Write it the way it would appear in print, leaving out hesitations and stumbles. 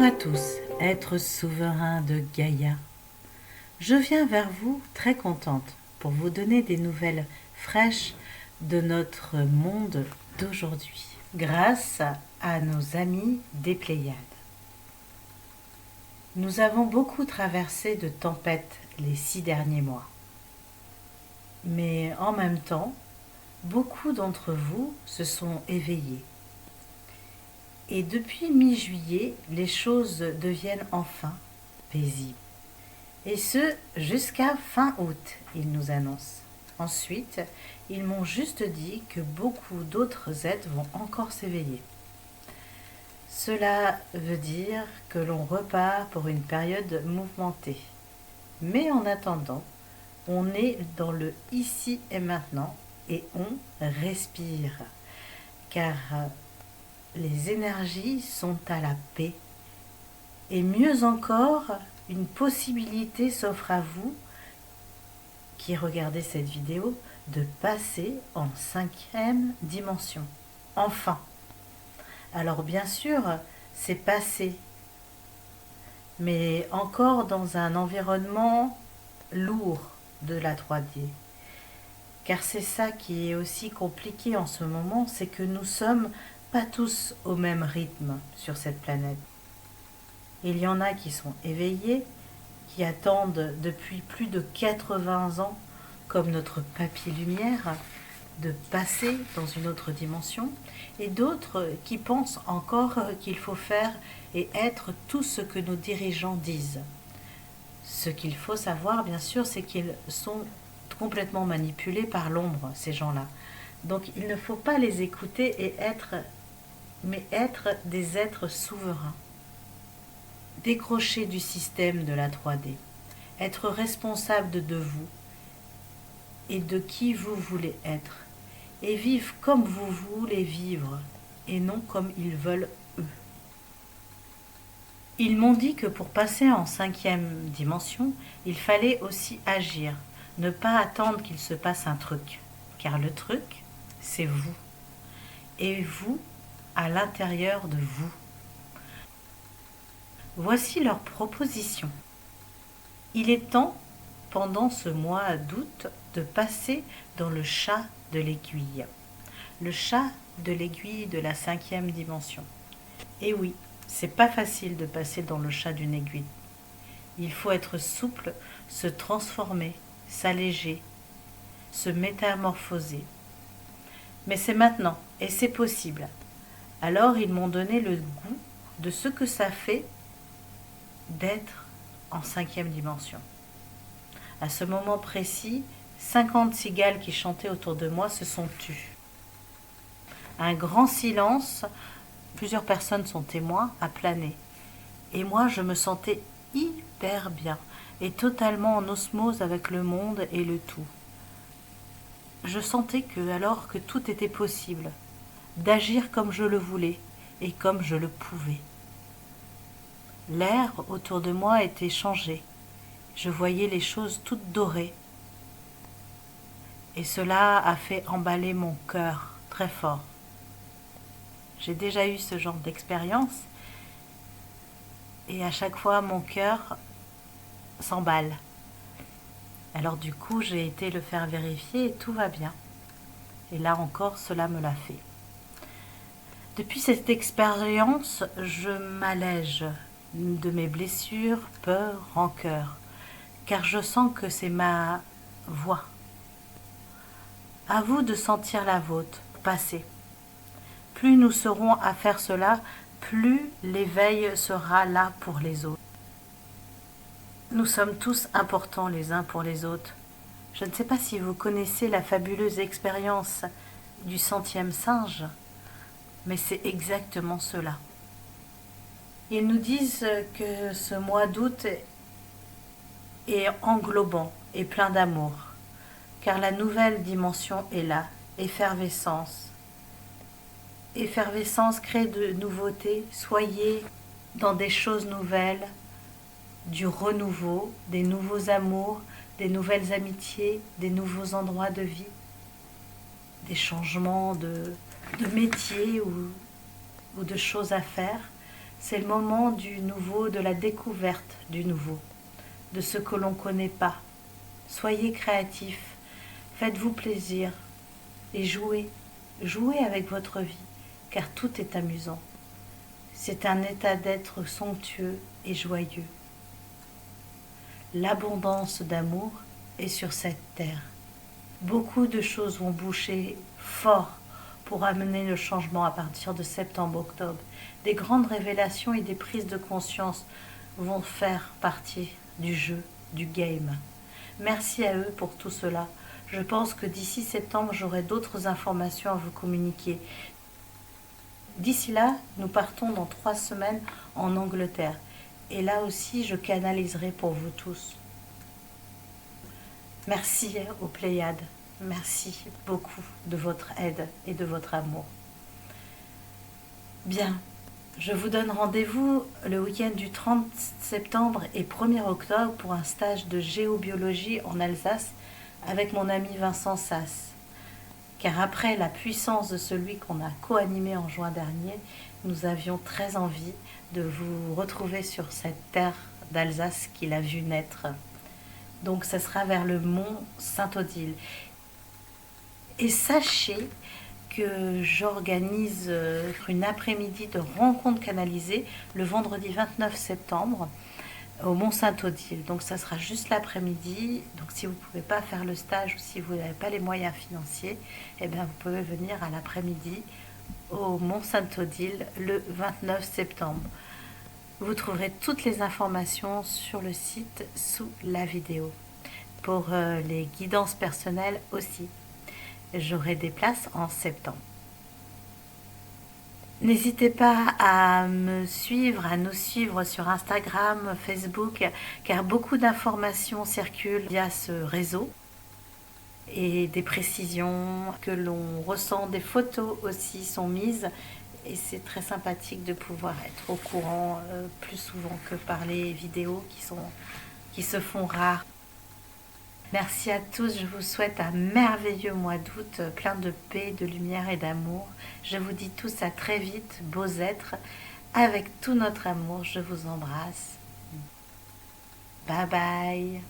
à tous, être souverain de Gaïa. Je viens vers vous très contente pour vous donner des nouvelles fraîches de notre monde d'aujourd'hui, grâce à nos amis des Pléiades. Nous avons beaucoup traversé de tempêtes les 6 derniers mois. Mais en même temps, beaucoup d'entre vous se sont éveillés. Et depuis mi-juillet, les choses deviennent enfin paisibles. Et ce, jusqu'à fin août, ils nous annoncent. Ensuite, ils m'ont juste dit que beaucoup d'autres êtres vont encore s'éveiller. Cela veut dire que l'on repart pour une période mouvementée. Mais en attendant, on est dans le ici et maintenant et on respire. Car les énergies sont à la paix. Et mieux encore, une possibilité s'offre à vous qui regardez cette vidéo de passer en 5e dimension. Enfin. Alors bien sûr, c'est passé, mais encore dans un environnement lourd de la 3D. Car c'est ça qui est aussi compliqué en ce moment, c'est que nous sommes pas tous au même rythme sur cette planète. Il y en a qui sont éveillés, qui attendent depuis plus de 80 ans, comme notre papy lumière, de passer dans une autre dimension, et d'autres qui pensent encore qu'il faut faire et être tout ce que nos dirigeants disent. Ce qu'il faut savoir, bien sûr, c'est qu'ils sont complètement manipulés par l'ombre, ces gens-là. Donc il ne faut pas les écouter et être des êtres souverains. Décrocher du système de la 3D, être responsable de vous et de qui vous voulez être, et vivre comme vous voulez vivre, et non comme ils veulent eux. Ils m'ont dit que pour passer en 5e dimension, il fallait aussi agir, ne pas attendre qu'il se passe un truc, car le truc, c'est vous, et vous à l'intérieur de vous. Voici leur proposition. Il est temps, pendant ce mois d'août, de passer dans le chat de l'aiguille. Le chat de l'aiguille de la 5e dimension. Et oui, c'est pas facile de passer dans le chat d'une aiguille. Il faut être souple, se transformer, s'alléger, se métamorphoser. Mais c'est maintenant, et c'est possible. Alors ils m'ont donné le goût de ce que ça fait d'être en 5e dimension. À ce moment précis, 50 cigales qui chantaient autour de moi se sont tues. Un grand silence, plusieurs personnes sont témoins, a plané. Et moi, je me sentais hyper bien et totalement en osmose avec le monde et le tout. Je sentais alors que tout était possible, d'agir comme je le voulais et comme je le pouvais. L'air autour de moi était changé. Je voyais les choses toutes dorées. Et cela a fait emballer mon cœur très fort. J'ai déjà eu ce genre d'expérience. Et à chaque fois, mon cœur s'emballe. Alors du coup, j'ai été le faire vérifier et tout va bien. Et là encore, cela me l'a fait. Depuis cette expérience, je m'allège de mes blessures, peurs, rancœurs, car je sens que c'est ma voie. À vous de sentir la vôtre, passer. Plus nous serons à faire cela, plus l'éveil sera là pour les autres. Nous sommes tous importants les uns pour les autres. Je ne sais pas si vous connaissez la fabuleuse expérience du 100e singe, mais c'est exactement cela. Ils nous disent que ce mois d'août est englobant et plein d'amour, car la nouvelle dimension est là, effervescence. Effervescence crée de nouveautés, soyez dans des choses nouvelles, du renouveau, des nouveaux amours, des nouvelles amitiés, des nouveaux endroits de vie, des changements de métier ou de choses à faire. C'est le moment du nouveau, de la découverte du nouveau, de ce que l'on ne connaît pas. Soyez créatifs, faites-vous plaisir et jouez. Jouez avec votre vie, car tout est amusant. C'est un état d'être somptueux et joyeux. L'abondance d'amour est sur cette terre. Beaucoup de choses vont boucher fort pour amener le changement à partir de septembre-octobre. Des grandes révélations et des prises de conscience vont faire partie du jeu, du game. Merci à eux pour tout cela. Je pense que d'ici septembre, j'aurai d'autres informations à vous communiquer. D'ici là, nous partons dans 3 semaines en Angleterre. Et là aussi, je canaliserai pour vous tous. Merci aux Pléiades. Merci beaucoup de votre aide et de votre amour. Bien, je vous donne rendez-vous le week-end du 30 septembre et 1er octobre pour un stage de géobiologie en Alsace avec mon ami Vincent Sass. Car après la puissance de celui qu'on a co-animé en juin dernier, nous avions très envie de vous retrouver sur cette terre d'Alsace qu'il a vu naître. Donc ce sera vers le mont Saint-Odile. Et sachez que j'organise une après-midi de rencontre canalisée le vendredi 29 septembre au Mont Saint-Odile. Donc ça sera juste l'après-midi. Donc si vous ne pouvez pas faire le stage ou si vous n'avez pas les moyens financiers, eh bien vous pouvez venir à l'après-midi au Mont Saint-Odile le 29 septembre. Vous trouverez toutes les informations sur le site sous la vidéo. Pour les guidances personnelles aussi. J'aurai des places en septembre. N'hésitez pas à me suivre, à nous suivre sur Instagram, Facebook, car beaucoup d'informations circulent via ce réseau et des précisions que l'on ressent, des photos aussi sont mises et c'est très sympathique de pouvoir être au courant plus souvent que par les vidéos qui se font rares. Merci à tous, je vous souhaite un merveilleux mois d'août, plein de paix, de lumière et d'amour. Je vous dis tous à très vite, beaux êtres, avec tout notre amour, je vous embrasse. Bye bye.